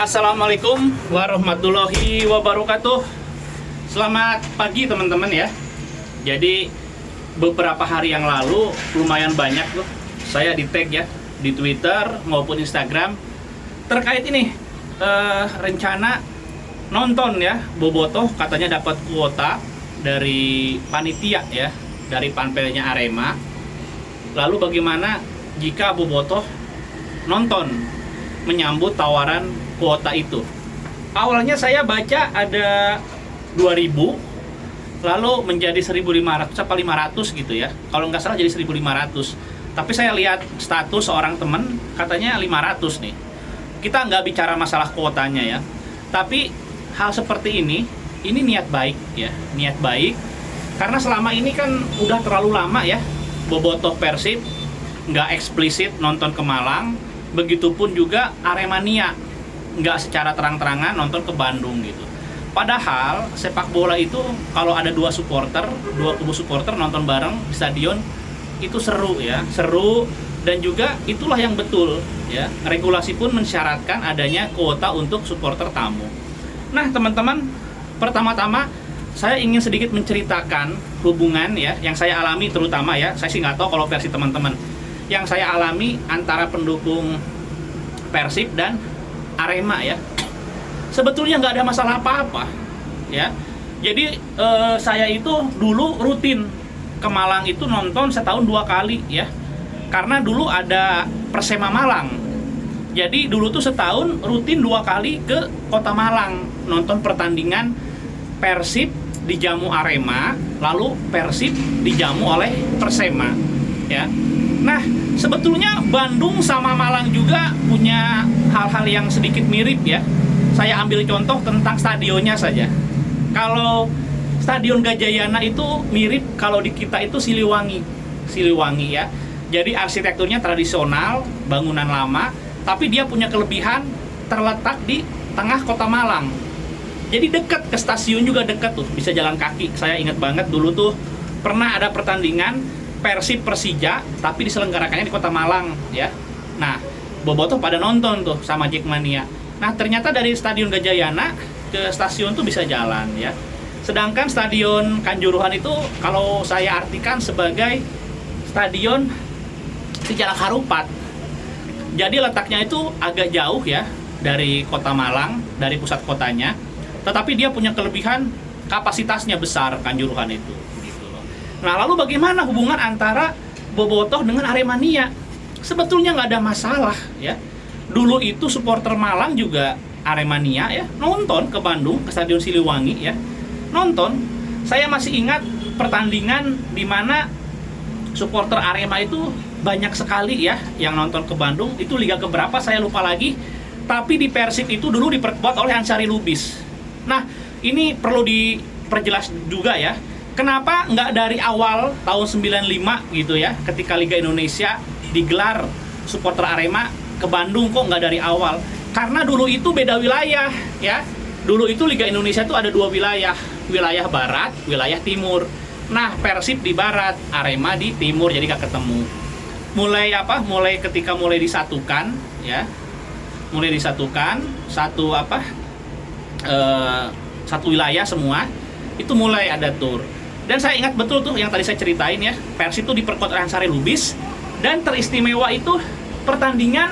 Assalamualaikum warahmatullahi wabarakatuh. Selamat pagi teman-teman ya. Jadi beberapa hari yang lalu lumayan banyak tuh saya di tag ya di Twitter maupun Instagram terkait ini rencana nonton ya Bobotoh, katanya dapat kuota dari panitia ya, dari panpelnya Arema. Lalu bagaimana jika Bobotoh nonton menyambut tawaran kuota itu? Awalnya saya baca ada 2000, lalu menjadi 1500 apa 500 gitu ya. Kalau nggak salah jadi 1500. Tapi saya lihat status seorang teman katanya 500 nih. Kita nggak bicara masalah kuotanya ya. Tapi hal seperti ini niat baik ya, niat baik. Karena selama ini kan udah terlalu lama ya Bobotoh Persib nggak eksplisit nonton ke Malang. Begitupun juga Aremania nggak secara terang-terangan nonton ke Bandung gitu. Padahal sepak bola itu kalau ada dua kubu supporter nonton bareng di stadion itu seru ya, seru, dan juga itulah yang betul ya. Regulasi pun mensyaratkan adanya kuota untuk supporter tamu. Nah teman-teman, pertama-tama saya ingin sedikit menceritakan hubungan ya yang saya alami, terutama ya, saya sih nggak tahu kalau versi teman-teman, yang saya alami antara pendukung Persib dan Arema ya. Sebetulnya nggak ada masalah apa-apa ya. Jadi saya itu dulu rutin ke Malang itu nonton setahun 2 kali ya. Karena dulu ada Persema Malang. Jadi dulu tuh setahun rutin 2 kali ke Kota Malang nonton pertandingan Persib dijamu Arema, lalu Persib dijamu oleh Persema ya. Nah, sebetulnya Bandung sama Malang juga punya hal-hal yang sedikit mirip ya. Saya ambil contoh tentang stadionnya saja. Kalau Stadion Gajayana itu mirip kalau di kita itu Siliwangi ya. Jadi arsitekturnya tradisional, bangunan lama, tapi dia punya kelebihan terletak di tengah Kota Malang. Jadi dekat ke stasiun juga dekat tuh, bisa jalan kaki. Saya ingat banget dulu tuh pernah ada pertandingan Persib Persija tapi diselenggarakannya di Kota Malang ya. Nah, Bobotoh pada nonton tuh sama Jackmania. Nah, ternyata dari Stadion Gajayana ke stasiun tuh bisa jalan ya. Sedangkan Stadion Kanjuruhan itu kalau saya artikan sebagai stadion Sejalak Harupat. Jadi letaknya itu agak jauh ya dari Kota Malang, dari pusat kotanya. Tetapi dia punya kelebihan kapasitasnya besar Kanjuruhan itu. Nah, lalu bagaimana hubungan antara Bobotoh dengan Aremania? Sebetulnya nggak ada masalah ya. Dulu itu supporter Malang juga Aremania ya, nonton ke Bandung, ke Stadion Siliwangi ya, nonton. Saya masih ingat pertandingan di mana supporter Arema itu banyak sekali ya yang nonton ke Bandung. Itu liga keberapa saya lupa lagi. Tapi di Persib itu dulu diperkuat oleh Ansari Lubis. Nah, ini perlu diperjelas juga ya. Kenapa nggak dari awal tahun 95 gitu ya, ketika Liga Indonesia digelar supporter Arema ke Bandung, kok nggak dari awal? Karena dulu itu beda wilayah ya. Dulu itu Liga Indonesia itu ada 2 wilayah, wilayah barat, wilayah timur. Nah, Persib di barat, Arema di timur, jadi nggak ketemu. Mulai ketika disatukan ya, mulai disatukan satu wilayah semua, itu mulai ada tur. Dan saya ingat betul tuh yang tadi saya ceritain ya, Persib itu diperkuat oleh Ansari Lubis, dan teristimewa itu pertandingan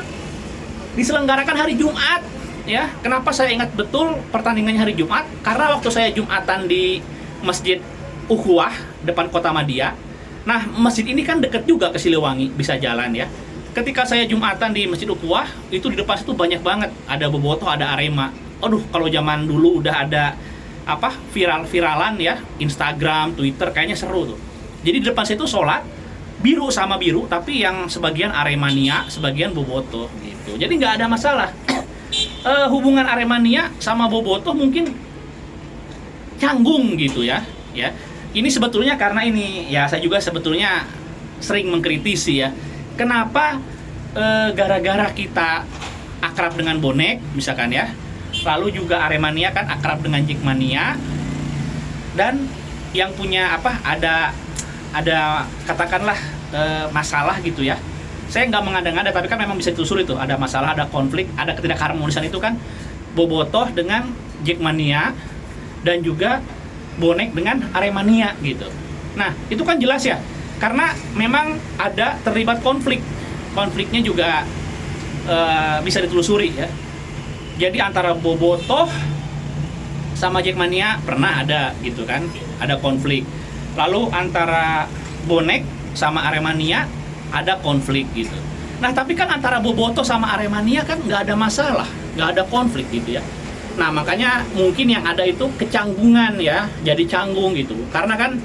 diselenggarakan hari Jumat ya. Kenapa saya ingat betul pertandingannya hari Jumat? Karena waktu saya Jumatan di Masjid Ukhuwah depan Kota Madia. Nah, masjid ini kan deket juga ke Siliwangi, bisa jalan ya. Ketika saya Jumatan di Masjid Ukhuwah, itu di depan situ banyak banget, ada Bobotoh, ada Arema. Aduh, kalau zaman dulu udah ada viral-viralan ya, Instagram, Twitter, kayaknya seru tuh. Jadi di depan situ sholat biru sama biru, tapi yang sebagian Aremania, sebagian Bobotoh gitu. Jadi nggak ada masalah. Hubungan Aremania sama Bobotoh mungkin canggung gitu ya. Ini sebetulnya karena ini ya, saya juga sebetulnya sering mengkritisi ya. Kenapa gara-gara kita akrab dengan bonek misalkan ya, lalu juga Aremania kan akrab dengan Jackmania, dan yang punya ada katakanlah masalah gitu ya. Saya nggak mengada-ngada, tapi kan memang bisa ditelusuri tuh, ada masalah, ada konflik, ada ketidakharmonisan itu kan Bobotoh dengan Jackmania, dan juga bonek dengan Aremania gitu. Nah, itu kan jelas ya, karena memang ada terlibat konflik. Konfliknya juga bisa ditelusuri ya. Jadi antara Bobotoh sama Jackmania pernah ada gitu kan, ada konflik. Lalu antara bonek sama Aremania ada konflik gitu. Nah, tapi kan antara Bobotoh sama Aremania kan nggak ada masalah, nggak ada konflik gitu ya. Nah, makanya mungkin yang ada itu kecanggungan ya, jadi canggung gitu. Karena kan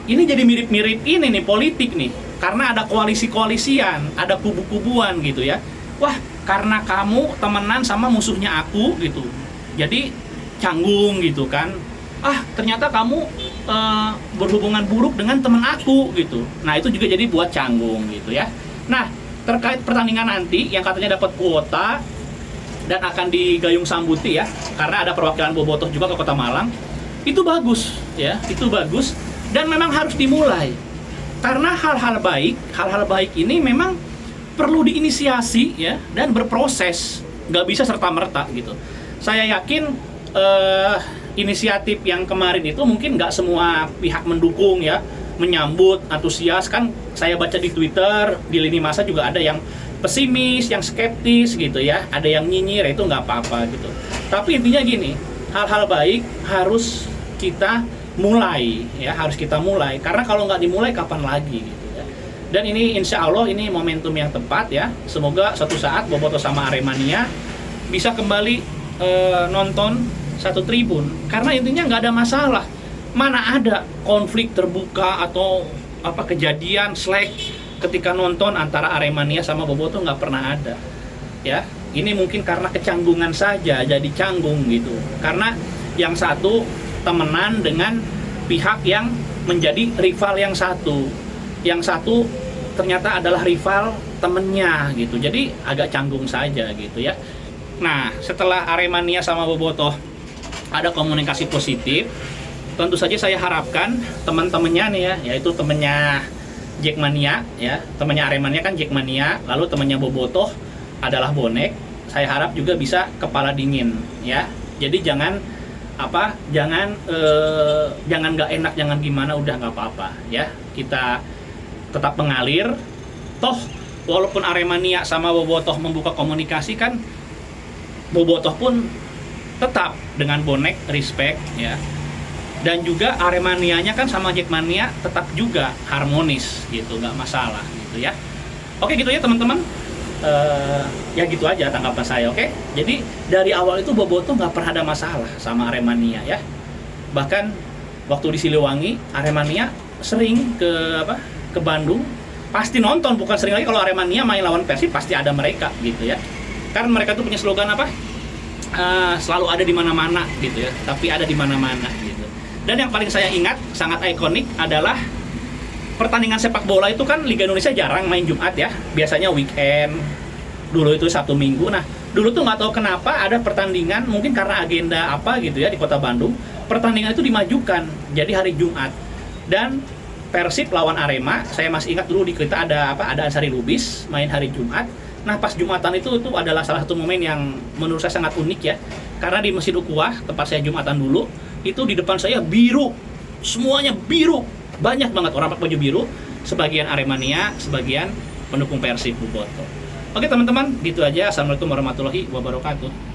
ini jadi mirip-mirip ini nih, politik nih. Karena ada koalisi-koalisian, ada kubu-kubuan gitu ya. Wah, karena kamu temenan sama musuhnya aku gitu. Jadi canggung gitu kan. Ah, ternyata kamu berhubungan buruk dengan teman aku gitu. Nah, itu juga jadi buat canggung gitu ya. Nah, terkait pertandingan nanti yang katanya dapat kuota dan akan digayung sambuti ya, karena ada perwakilan Bobotoh juga ke Kota Malang. Itu bagus ya, itu bagus dan memang harus dimulai. Karena hal-hal baik ini memang perlu diinisiasi ya dan berproses, nggak bisa serta-merta gitu. Saya yakin inisiatif yang kemarin itu mungkin nggak semua pihak mendukung ya, menyambut, antusias. Kan saya baca di Twitter, di lini masa juga ada yang pesimis, yang skeptis gitu ya, ada yang nyinyir, itu nggak apa-apa gitu. Tapi intinya gini, hal-hal baik harus kita mulai ya, harus kita mulai, karena kalau nggak dimulai kapan lagi gitu ya. Dan ini insya Allah ini momentum yang tepat ya, semoga suatu saat Bobotoh sama Aremania bisa kembali nonton satu tribun, karena intinya nggak ada masalah. Mana ada konflik terbuka atau apa kejadian slack ketika nonton antara Aremania sama Bobotoh, nggak pernah ada ya. Ini mungkin karena kecanggungan saja jadi canggung gitu, karena yang satu temenan dengan pihak yang menjadi rival yang satu ternyata adalah rival temennya gitu, jadi agak canggung saja gitu ya. Nah, setelah Aremania sama Bobotoh ada komunikasi positif, tentu saja saya harapkan teman-temannya nih ya, yaitu temennya Jackmania ya, temannya Aremania kan Jackmania, lalu temannya Bobotoh adalah bonek. Saya harap juga bisa kepala dingin ya. Jadi jangan nggak enak, jangan gimana, udah nggak apa-apa ya. Kita tetap mengalir. Toh walaupun Aremania sama Bobotoh membuka komunikasi kan, Bobotoh pun tetap dengan bonek respect ya. Dan juga Aremanianya kan sama Jackmania tetap juga harmonis gitu, nggak masalah gitu ya. Oke gitu ya teman-teman, ya gitu aja tanggapan saya. Oke, jadi dari awal itu Bobotoh nggak pernah ada masalah sama Aremania ya. Bahkan waktu di Siliwangi Aremania sering ke Bandung, pasti nonton, bukan sering lagi. Kalau Aremania main lawan Persib pasti ada mereka gitu ya. Karena mereka tuh punya slogan selalu ada di mana-mana gitu ya, tapi ada di mana-mana gitu. Dan yang paling saya ingat, sangat ikonik adalah pertandingan sepak bola itu kan Liga Indonesia jarang main Jumat ya, biasanya weekend. Dulu itu Sabtu Minggu. Nah, dulu tuh nggak tahu kenapa ada pertandingan, mungkin karena agenda apa gitu ya di Kota Bandung, pertandingan itu dimajukan jadi hari Jumat. Dan Persib lawan Arema, saya masih ingat dulu di kita ada Ansari Lubis main hari Jumat. Nah, pas Jumatan itu adalah salah satu momen yang menurut saya sangat unik ya. Karena di Masjid Ukhuwah, tempat saya Jumatan dulu, itu di depan saya biru, semuanya biru, banyak banget orang pakai baju biru, sebagian Aremania, sebagian pendukung Persib Bobotoh. Oke teman-teman, gitu aja. Assalamualaikum warahmatullahi wabarakatuh.